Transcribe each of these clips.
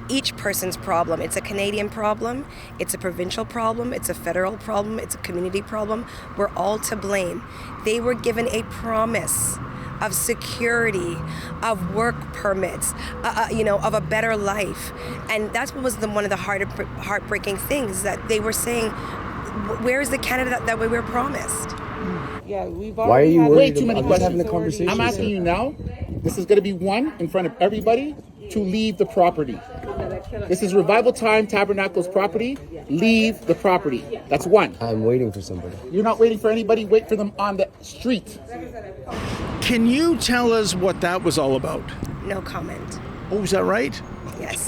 each person's problem. It's a Canadian problem, it's a provincial problem, it's a federal problem, it's a community problem. We're all to blame. They were given a promise of security, of work permits, of a better life. And that's what was one of the heartbreaking things, that they were saying, where is the Canada that we were promised? Yeah, Why are you worried way too many about questions. having the conversation? I'm asking you now. This is going to be one in front of everybody to leave the property. This is Revival Time Tabernacle's property. Leave the property. That's one. I'm waiting for somebody. You're not waiting for anybody. Wait for them on the street. Can you tell us what that was all about? No comment. Oh, is that right? Yes.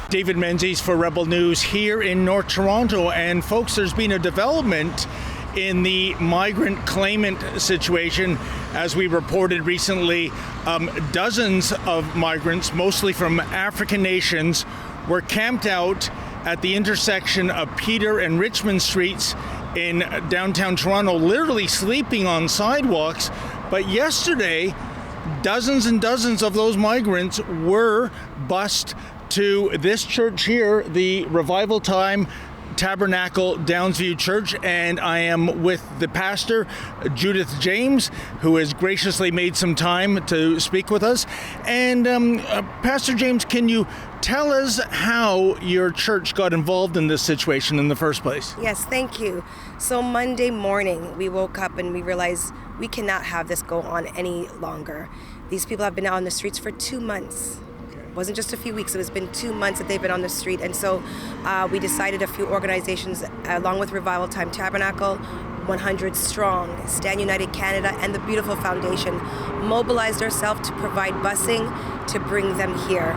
David Menzies for Rebel News here in North Toronto. And folks, there's been a development in the migrant claimant situation. As we reported recently, dozens of migrants, mostly from African nations, were camped out at the intersection of Peter and Richmond Streets in downtown Toronto, literally sleeping on sidewalks. But yesterday, dozens and dozens of those migrants were bused to this church here, the Revival Time Tabernacle Downsview Church, and I am with the pastor, Judith James, who has graciously made some time to speak with us. And Pastor James, can you tell us how your church got involved in this situation in the first place? Yes, thank you. So Monday morning, we woke up and we realized we cannot have this go on any longer. These people have been out on the streets for 2 months. It wasn't just a few weeks, it's been 2 months that they've been on the street. And so we decided, a few organizations, along with Revival Time Tabernacle, 100 Strong, Stand United Canada, and the Beautiful Foundation, mobilized ourselves to provide busing to bring them here.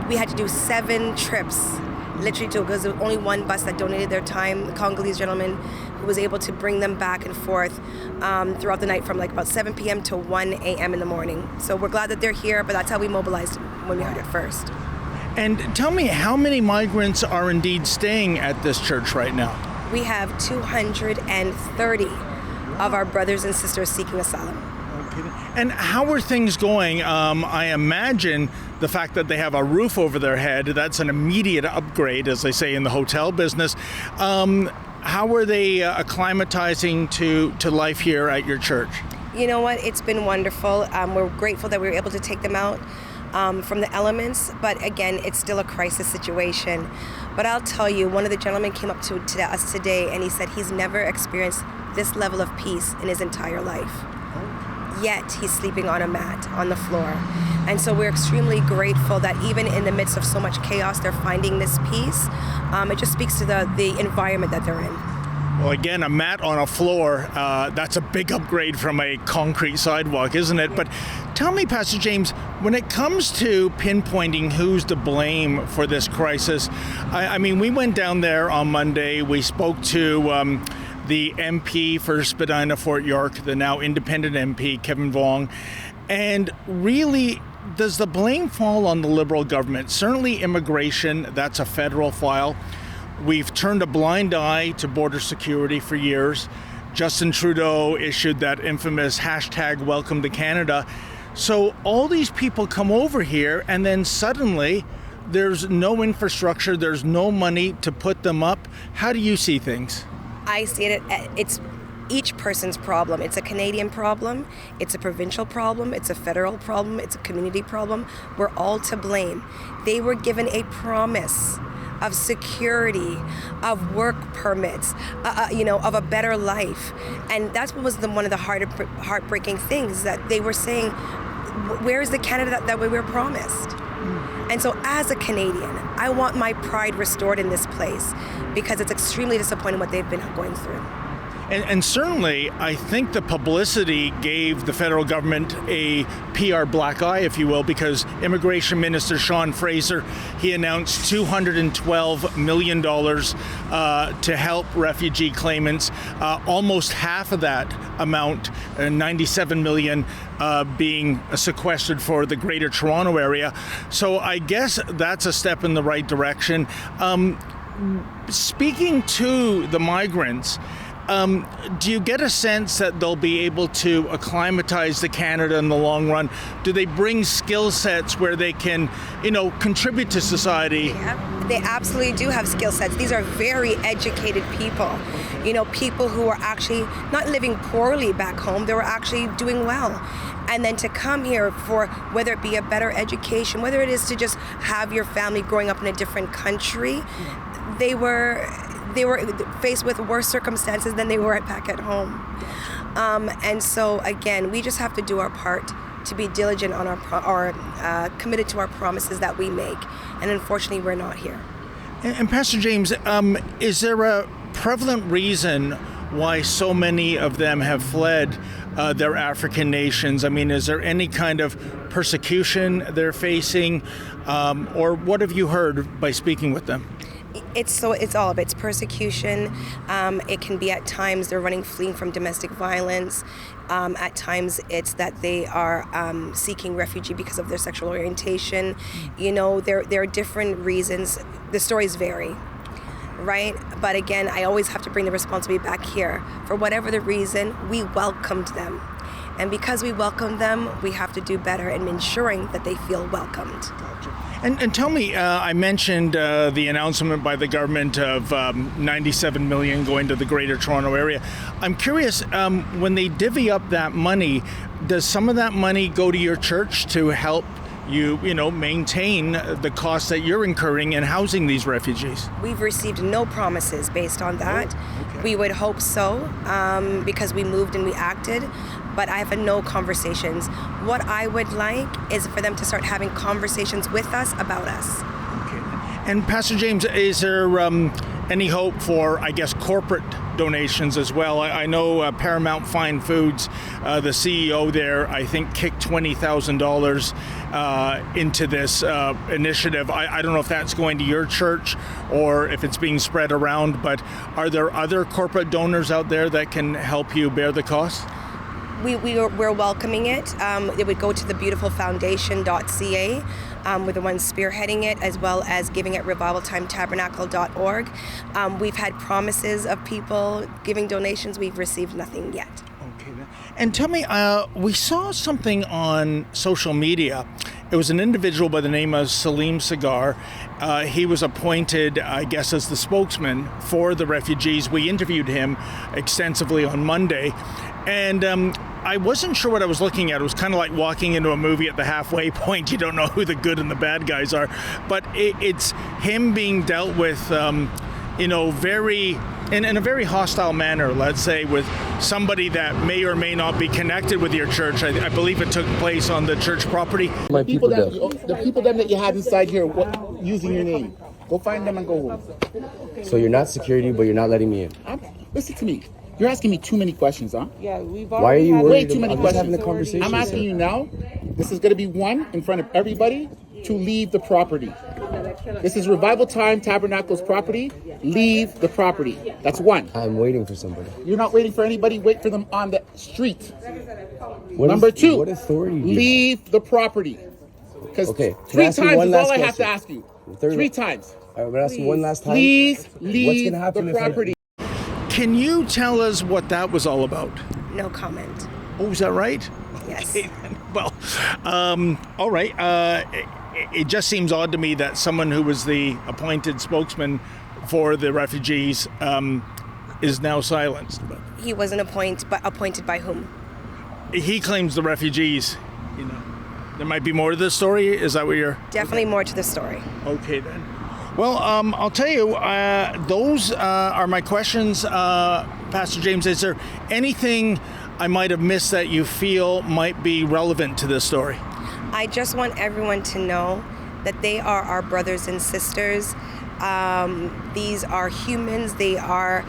We had to do 7 trips, literally, because there was only one bus that donated their time, the Congolese gentleman who was able to bring them back and forth throughout the night from like about 7 p.m. to 1 a.m. in the morning. So we're glad that they're here, but that's how we mobilized when we heard it first. And tell me, how many migrants are indeed staying at this church right now? We have 230 of our brothers and sisters seeking asylum. And how are things going? I imagine the fact that they have a roof over their head, that's an immediate upgrade, as they say in the hotel business. How are they acclimatizing to life here at your church? You know what? It's been wonderful. We're grateful that we were able to take them out from the elements, but again, it's still a crisis situation. But I'll tell you, one of the gentlemen came up to us today and he said he's never experienced this level of peace in his entire life. Yet he's sleeping on a mat on the floor. And so we're extremely grateful that even in the midst of so much chaos, they're finding this peace. It just speaks to the environment that they're in. Well, again, a mat on a floor, that's a big upgrade from a concrete sidewalk, isn't it? But tell me, Pastor James, when it comes to pinpointing who's to blame for this crisis, I mean, we went down there on Monday, we spoke to the MP for Spadina Fort York, the now independent MP, Kevin Vuong. And really, does the blame fall on the Liberal government? Certainly immigration, that's a federal file. We've turned a blind eye to border security for years. Justin Trudeau issued that infamous hashtag Welcome to Canada. So all these people come over here and then suddenly there's no infrastructure, there's no money to put them up. How do you see things? I see it's each person's problem. It's a Canadian problem, it's a provincial problem, it's a federal problem, it's a community problem. We're all to blame. They were given a promise of security, of work permits, of a better life. And that's what was one of the heartbreaking things, that they were saying, where is the Canada that we were promised? And so as a Canadian, I want my pride restored in this place, because it's extremely disappointing what they've been going through. And certainly, I think the publicity gave the federal government a PR black eye, if you will, because Immigration Minister Sean Fraser, he announced $212 million to help refugee claimants. Almost half of that amount, $97 million, being sequestered for the Greater Toronto area. So I guess that's a step in the right direction. Speaking to the migrants, Do you get a sense that they'll be able to acclimatize to Canada in the long run? Do they bring skill sets where they can, contribute to society? Yeah, they absolutely do have skill sets. These are very educated people. People who are actually not living poorly back home. They were actually doing well. And then to come here for whether it be a better education, whether it is to just have your family growing up in a different country, they were faced with worse circumstances than they were back at home. And so again, we just have to do our part to be diligent on our committed to our promises that we make. And unfortunately, we're not here. And Pastor James, is there a prevalent reason why so many of them have fled their African nations? I mean, is there any kind of persecution they're facing, or what have you heard by speaking with them? It's all of it. It's persecution. It can be at times they're fleeing from domestic violence. At times it's that they are seeking refugee because of their sexual orientation. There are different reasons. The stories vary, right? But again, I always have to bring the responsibility back here. For whatever the reason, we welcomed them. And because we welcomed them, we have to do better in ensuring that they feel welcomed. And tell me, I mentioned the announcement by the government of $97 million going to the Greater Toronto Area. I'm curious, when they divvy up that money, does some of that money go to your church to help you, maintain the costs that you're incurring in housing these refugees? We've received no promises based on that. Okay. We would hope so, because we moved and we acted. But I have had no conversations. What I would like is for them to start having conversations with us about us. Okay. And Pastor James, is there any hope for, corporate donations as well? I know Paramount Fine Foods, the CEO there, I think kicked $20,000 into this initiative. I don't know if that's going to your church or if it's being spread around, but are there other corporate donors out there that can help you bear the cost? We're welcoming it. It would go to the beautifulfoundation.ca. We're the ones spearheading it, as well as giving at revivaltimetabernacle.org. We've had promises of people giving donations. We've received nothing yet. Okay. And tell me, we saw something on social media. It was an individual by the name of Salim Sagar. He was appointed, as the spokesman for the refugees. We interviewed him extensively on Monday. And I wasn't sure what I was looking at. It was kind of like walking into a movie at the halfway point. You don't know who the good and the bad guys are. But it's him being dealt with, very in a very hostile manner, let's say, with somebody that may or may not be connected with your church. I believe it took place on the church property. The people that you had inside here using your name, go find them and go home. So you're not security, but you're not letting me in. Listen to me. You're asking me too many questions, huh? Yeah, we've Why are you worried? Way too many I'm questions. just having a conversation. I'm asking you now. This is going to be one in front of everybody to leave the property. This is Revival Time Tabernacle's property. Leave the property. That's one. I'm waiting for somebody. You're not waiting for anybody. Wait for them on the street. Number two. What authority do you leave the property. Because okay, 3 times is all I have to ask you. 3 times. All right, I'm going to ask you one last time. Please leave What's gonna happen the property. Can you tell us what that was all about? No comment. Oh, is that right? Yes. Okay, well, all right. It just seems odd to me that someone who was the appointed spokesman for the refugees is now silenced. But He wasn't appointed by whom? he claims the refugees. There might be more to this story. Is that what you're? Definitely more to the story. Okay then. Well, I'll tell you, those are my questions, Pastor James. Is there anything I might have missed that you feel might be relevant to this story? I just want everyone to know that they are our brothers and sisters. These are humans. They are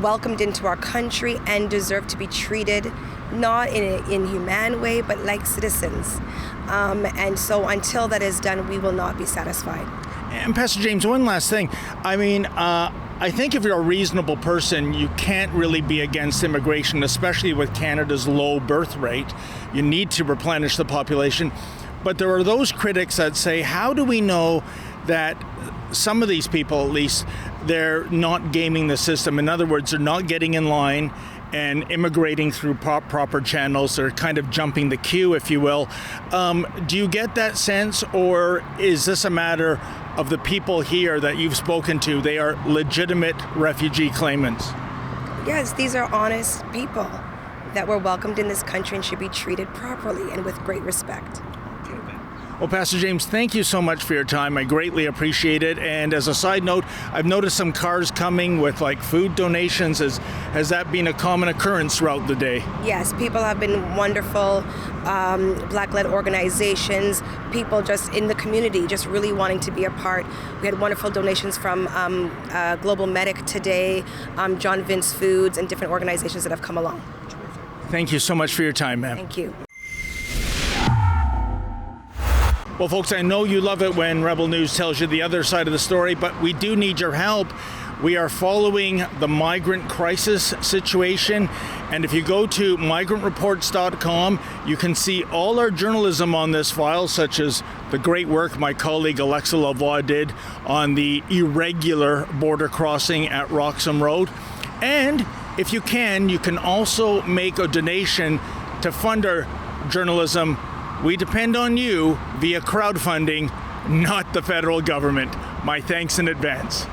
welcomed into our country and deserve to be treated not in an inhumane way, but like citizens. And so until that is done, we will not be satisfied. And Pastor James, one last thing. I mean, I think if you're a reasonable person, you can't really be against immigration, especially with Canada's low birth rate. You need to replenish the population. But there are those critics that say, how do we know that some of these people, at least, they're not gaming the system. In other words, they're not getting in line and immigrating through proper channels. They're kind of jumping the queue, if you will. Do you get that sense, or is this a matter of the people here that you've spoken to? They are legitimate refugee claimants. Yes, these are honest people that were welcomed in this country and should be treated properly and with great respect. Well, Pastor James, thank you so much for your time. I greatly appreciate it. And as a side note, I've noticed some cars coming with like food donations. Has that been a common occurrence throughout the day? Yes, people have been wonderful, Black-led organizations, people just in the community, just really wanting to be a part. We had wonderful donations from Global Medic today, John Vince Foods, and different organizations that have come along. Thank you so much for your time, ma'am. Thank you. Well, folks, I know you love it when Rebel News tells you the other side of the story, but we do need your help. We are following the migrant crisis situation, and if you go to migrantreports.com, you can see all our journalism on this file, such as the great work my colleague Alexa Lavoie did on the irregular border crossing at Roxham Road. And if you can also make a donation to fund our journalism. We depend on you via crowdfunding, not the federal government. My thanks in advance.